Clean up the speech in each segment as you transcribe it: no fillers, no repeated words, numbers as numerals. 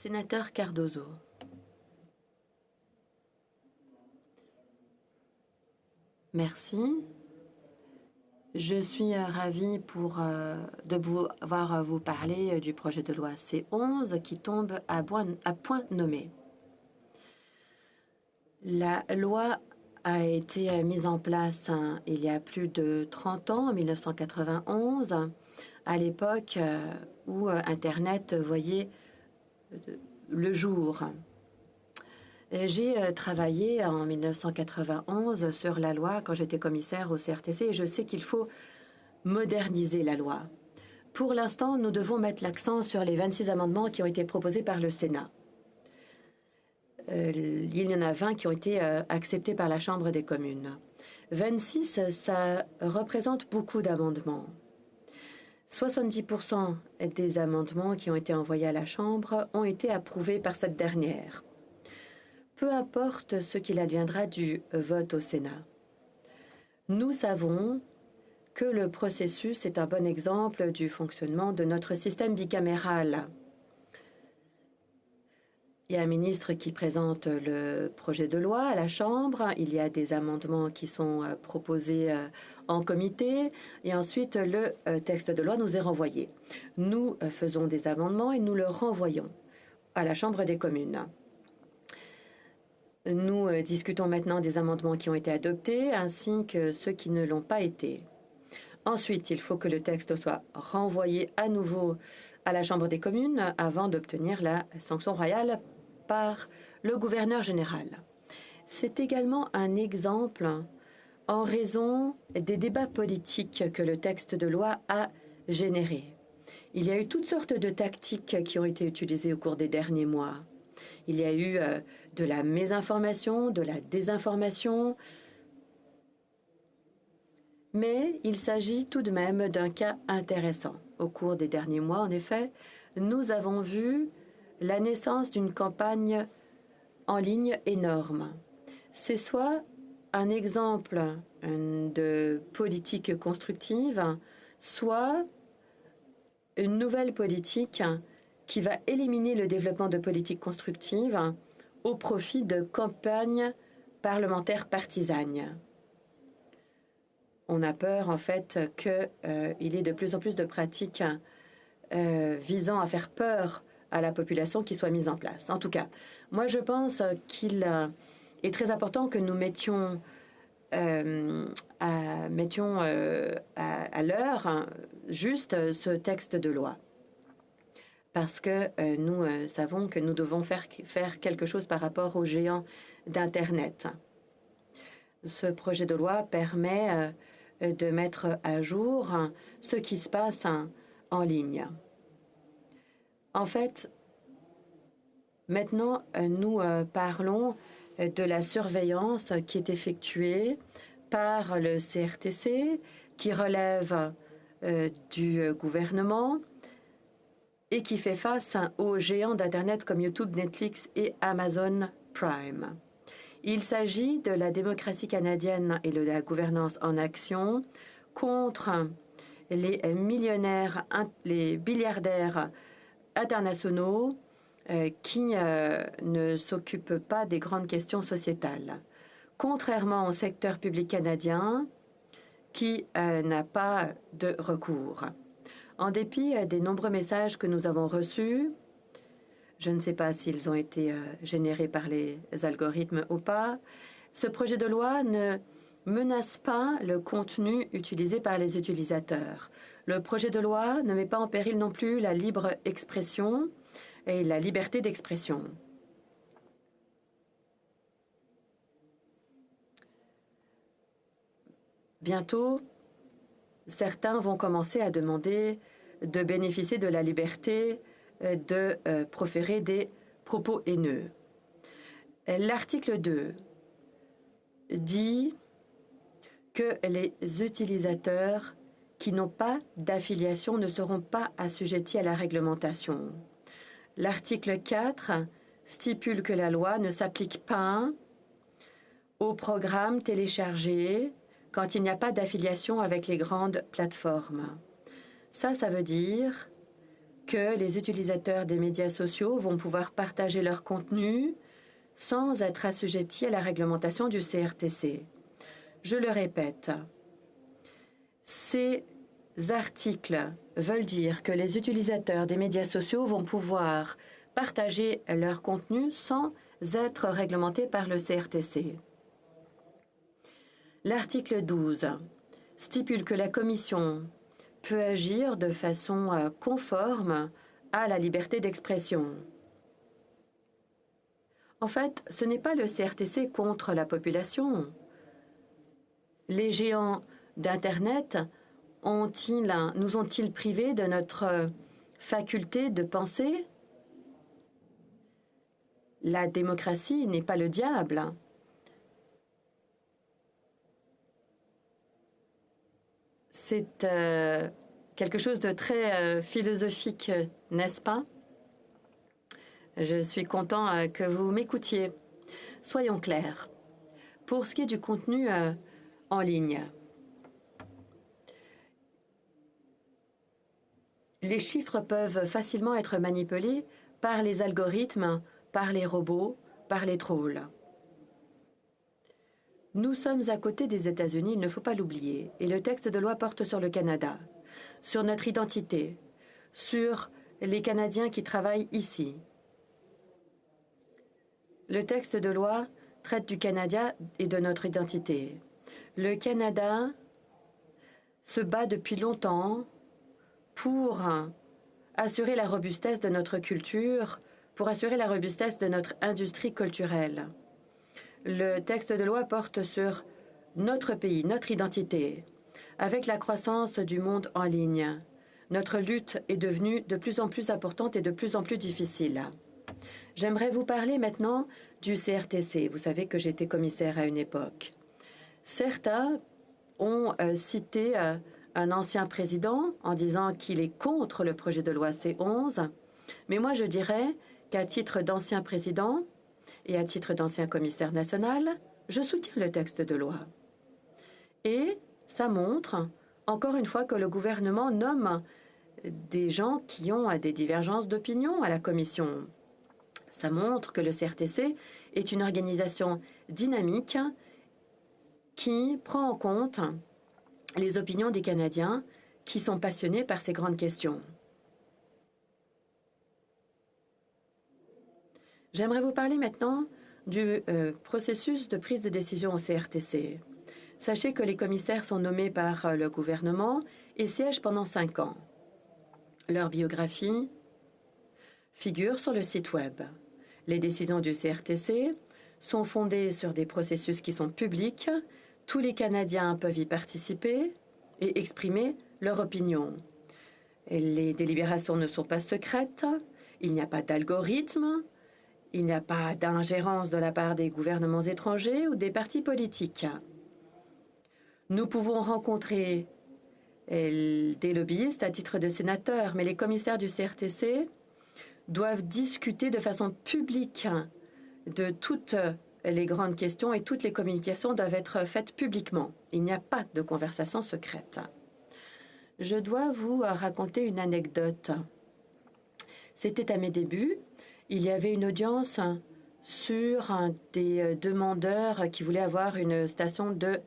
Sénateur Cardozo. Merci. Je suis ravie de pouvoir vous parler du projet de loi C11 qui tombe à point nommé. La loi a été mise en place il y a plus de 30 ans, en 1991, à l'époque où Internet voyait le jour. J'ai travaillé en 1991 sur la loi quand j'étais commissaire au CRTC et je sais qu'il faut moderniser la loi. Pour l'instant, nous devons mettre l'accent sur les 26 amendements qui ont été proposés par le Sénat. Il y en a 20 qui ont été acceptés par la Chambre des communes. 26, ça représente beaucoup d'amendements. 70% des amendements qui ont été envoyés à la Chambre ont été approuvés par cette dernière. Peu importe ce qu'il adviendra du vote au Sénat. Nous savons que le processus est un bon exemple du fonctionnement de notre système bicaméral. Il y a un ministre qui présente le projet de loi à la Chambre, il y a des amendements qui sont proposés en comité et ensuite le texte de loi nous est renvoyé. Nous faisons des amendements et nous le renvoyons à la Chambre des communes. Nous discutons maintenant des amendements qui ont été adoptés ainsi que ceux qui ne l'ont pas été. Ensuite, il faut que le texte soit renvoyé à nouveau à la Chambre des communes avant d'obtenir la sanction royale par le gouverneur général. C'est également un exemple en raison des débats politiques que le texte de loi a générés. Il y a eu toutes sortes de tactiques qui ont été utilisées au cours des derniers mois. Il y a eu de la mésinformation, de la désinformation, mais il s'agit tout de même d'un cas intéressant. Au cours des derniers mois, en effet, nous avons vu la naissance d'une campagne en ligne énorme. C'est soit un exemple de politique constructive, soit une nouvelle politique qui va éliminer le développement de politiques constructives au profit de campagnes parlementaires partisanes. On a peur, en fait, qu'il y ait de plus en plus de pratiques visant à faire peur à la population qui soient mises en place. En tout cas, moi, je pense qu'il est très important que nous mettions à l'heure juste ce texte de loi. Parce que nous savons que nous devons faire quelque chose par rapport aux géants d'Internet. Ce projet de loi permet de mettre à jour ce qui se passe en ligne. En fait, maintenant, nous parlons de la surveillance qui est effectuée par le CRTC, qui relève du gouvernement et qui fait face aux géants d'Internet comme YouTube, Netflix et Amazon Prime. Il s'agit de la démocratie canadienne et de la gouvernance en action contre les millionnaires, les milliardaires internationaux qui ne s'occupent pas des grandes questions sociétales. Contrairement au secteur public canadien qui n'a pas de recours. En dépit des nombreux messages que nous avons reçus, je ne sais pas s'ils ont été générés par les algorithmes ou pas, ce projet de loi ne menace pas le contenu utilisé par les utilisateurs. Le projet de loi ne met pas en péril non plus la libre expression et la liberté d'expression. Bientôt, certains vont commencer à demander de bénéficier de la liberté de proférer des propos haineux. L'article 2 dit que les utilisateurs qui n'ont pas d'affiliation ne seront pas assujettis à la réglementation. L'article 4 stipule que la loi ne s'applique pas aux programmes téléchargés quand il n'y a pas d'affiliation avec les grandes plateformes. Ça veut dire que les utilisateurs des médias sociaux vont pouvoir partager leur contenu sans être assujettis à la réglementation du CRTC. Je le répète, ces articles veulent dire que les utilisateurs des médias sociaux vont pouvoir partager leur contenu sans être réglementés par le CRTC. L'article 12 stipule que la Commission peut agir de façon conforme à la liberté d'expression. En fait, ce n'est pas le CRTC contre la population. Les géants d'Internet nous ont-ils privés de notre faculté de penser? La démocratie n'est pas le diable. C'est quelque chose de très philosophique, n'est-ce pas? Je suis content que vous m'écoutiez. Soyons clairs. Pour ce qui est du contenu en ligne, les chiffres peuvent facilement être manipulés par les algorithmes, par les robots, par les trolls. Nous sommes à côté des États-Unis, il ne faut pas l'oublier, et le texte de loi porte sur le Canada, sur notre identité, sur les Canadiens qui travaillent ici. Le texte de loi traite du Canada et de notre identité. Le Canada se bat depuis longtemps pour assurer la robustesse de notre culture, pour assurer la robustesse de notre industrie culturelle. Le texte de loi porte sur notre pays, notre identité. Avec la croissance du monde en ligne, notre lutte est devenue de plus en plus importante et de plus en plus difficile. J'aimerais vous parler maintenant du CRTC. Vous savez que j'étais commissaire à une époque. Certains ont cité un ancien président en disant qu'il est contre le projet de loi C11. Mais moi, je dirais qu'à titre d'ancien président et à titre d'ancien commissaire national, je soutiens le texte de loi. Et ça montre, encore une fois, que le gouvernement nomme des gens qui ont des divergences d'opinion à la commission. Ça montre que le CRTC est une organisation dynamique qui prend en compte les opinions des Canadiens qui sont passionnés par ces grandes questions. J'aimerais vous parler maintenant du processus de prise de décision au CRTC. Sachez que les commissaires sont nommés par le gouvernement et siègent pendant 5 ans. Leur biographie figure sur le site Web. Les décisions du CRTC sont fondées sur des processus qui sont publics. Tous les Canadiens peuvent y participer et exprimer leur opinion. Les délibérations ne sont pas secrètes, il n'y a pas d'algorithme, il n'y a pas d'ingérence de la part des gouvernements étrangers ou des partis politiques. Nous pouvons rencontrer des lobbyistes à titre de sénateurs, mais les commissaires du CRTC doivent discuter de façon publique de toutes les grandes questions et toutes les communications doivent être faites publiquement. Il n'y a pas de conversation secrète. Je dois vous raconter une anecdote. C'était à mes débuts. Il y avait une audience sur des demandeurs qui voulaient avoir une station de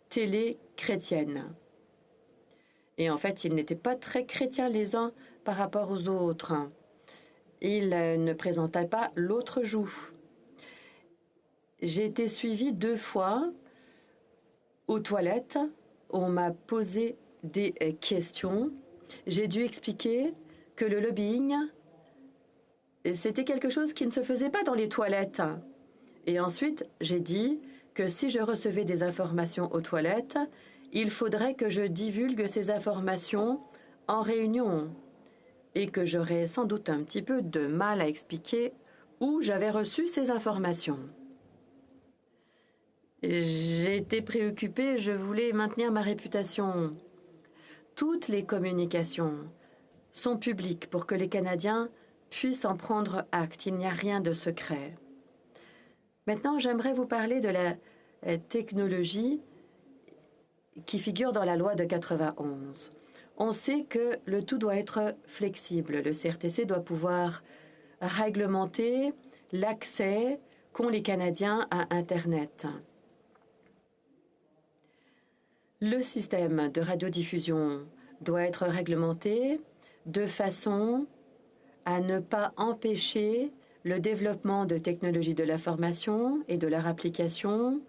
télé chrétienne. Et en fait, ils n'étaient pas très chrétiens les uns par rapport aux autres. Ils ne présentaient pas l'autre joue. J'ai été suivie 2 fois aux toilettes. On m'a posé des questions. J'ai dû expliquer que le lobbying, c'était quelque chose qui ne se faisait pas dans les toilettes. Et ensuite, j'ai dit que si je recevais des informations aux toilettes, il faudrait que je divulgue ces informations en réunion et que j'aurais sans doute un petit peu de mal à expliquer où j'avais reçu ces informations. J'étais préoccupée, je voulais maintenir ma réputation. Toutes les communications sont publiques pour que les Canadiens puissent en prendre acte. Il n'y a rien de secret. Maintenant, j'aimerais vous parler de la technologie qui figure dans la loi de 91. On sait que le tout doit être flexible. Le CRTC doit pouvoir réglementer l'accès qu'ont les Canadiens à Internet. Le système de radiodiffusion doit être réglementé de façon à ne pas empêcher le développement de technologies de l'information et de leur application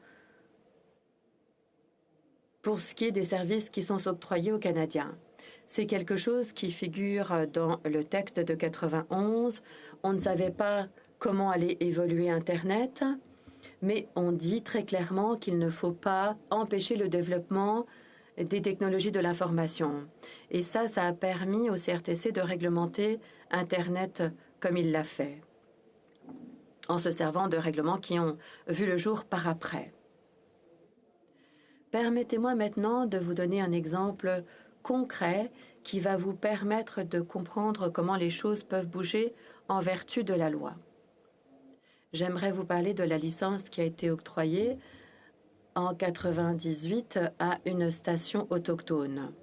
pour ce qui est des services qui sont octroyés aux Canadiens. C'est quelque chose qui figure dans le texte de 91. On ne savait pas comment allait évoluer Internet, mais on dit très clairement qu'il ne faut pas empêcher le développement des technologies de l'information. Et ça a permis au CRTC de réglementer Internet comme il l'a fait, en se servant de règlements qui ont vu le jour par après. Permettez-moi maintenant de vous donner un exemple concret qui va vous permettre de comprendre comment les choses peuvent bouger en vertu de la loi. J'aimerais vous parler de la licence qui a été octroyée en 1998 à une station autochtone.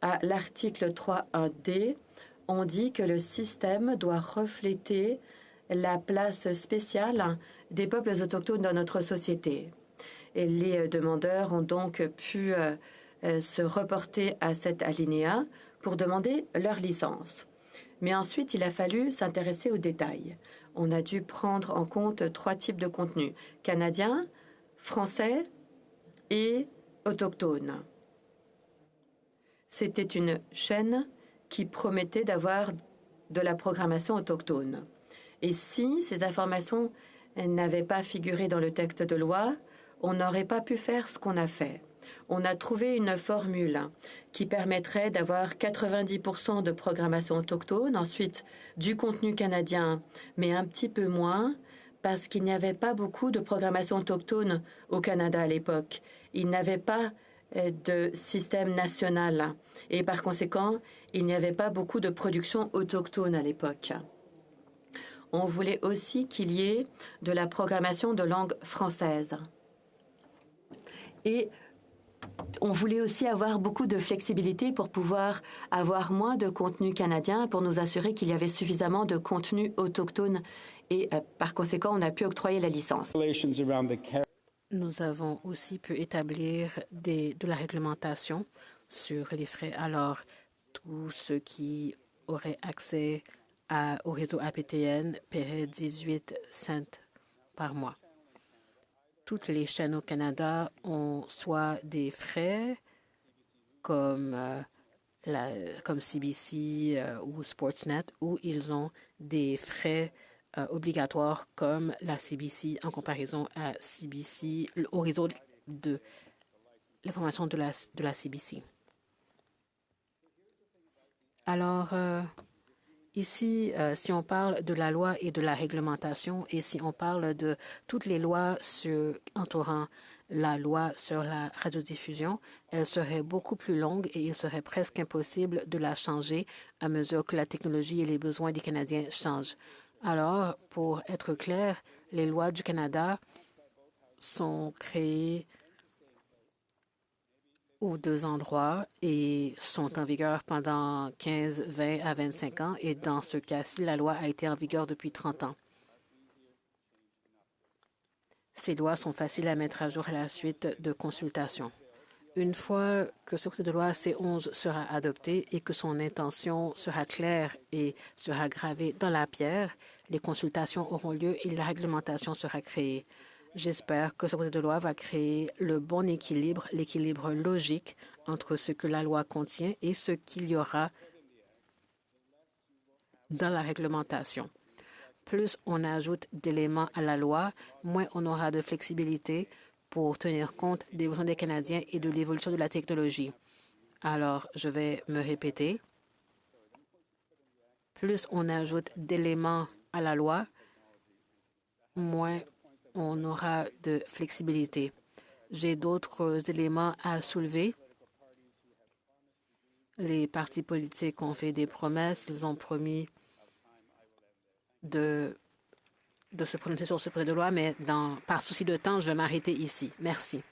À l'article 3.1d, on dit que le système doit refléter la place spéciale des peuples autochtones dans notre société. Et les demandeurs ont donc pu se reporter à cet alinéa pour demander leur licence. Mais ensuite, il a fallu s'intéresser aux détails. On a dû prendre en compte 3 types de contenus: canadiens, français et autochtones. C'était une chaîne qui promettait d'avoir de la programmation autochtone. Et si ces informations n'avaient pas figuré dans le texte de loi, on n'aurait pas pu faire ce qu'on a fait. On a trouvé une formule qui permettrait d'avoir 90% de programmation autochtone, ensuite du contenu canadien, mais un petit peu moins, parce qu'il n'y avait pas beaucoup de programmation autochtone au Canada à l'époque. Il n'avait pas de système national et par conséquent, il n'y avait pas beaucoup de production autochtone à l'époque. On voulait aussi qu'il y ait de la programmation de langue française. Et on voulait aussi avoir beaucoup de flexibilité pour pouvoir avoir moins de contenu canadien, pour nous assurer qu'il y avait suffisamment de contenu autochtone. Et par conséquent, on a pu octroyer la licence. Nous avons aussi pu établir de la réglementation sur les frais. Alors, tous ceux qui auraient accès au réseau APTN paieraient 18 cents par mois. Toutes les chaînes au Canada ont soit des frais comme CBC ou Sportsnet, ou ils ont des frais obligatoires comme la CBC en comparaison à CBC, au réseau de l'information de la CBC. Alors, ici, si on parle de la loi et de la réglementation, et si on parle de toutes les lois entourant la loi sur la radiodiffusion, elle serait beaucoup plus longue et il serait presque impossible de la changer à mesure que la technologie et les besoins des Canadiens changent. Alors, pour être clair, les lois du Canada sont créées aux 2 endroits et sont en vigueur pendant 15, 20 à 25 ans. Et dans ce cas-ci, la loi a été en vigueur depuis 30 ans. Ces lois sont faciles à mettre à jour à la suite de consultations. Une fois que ce projet de loi C11 sera adopté et que son intention sera claire et sera gravée dans la pierre, les consultations auront lieu et la réglementation sera créée. J'espère que ce projet de loi va créer le bon équilibre, l'équilibre logique entre ce que la loi contient et ce qu'il y aura dans la réglementation. Plus on ajoute d'éléments à la loi, moins on aura de flexibilité pour tenir compte des besoins des Canadiens et de l'évolution de la technologie. Alors, je vais me répéter. Plus on ajoute d'éléments à la loi, moins on aura de flexibilité. J'ai d'autres éléments à soulever. Les partis politiques ont fait des promesses. Ils ont promis de se prononcer sur ce projet de loi, mais par souci de temps, je vais m'arrêter ici. Merci.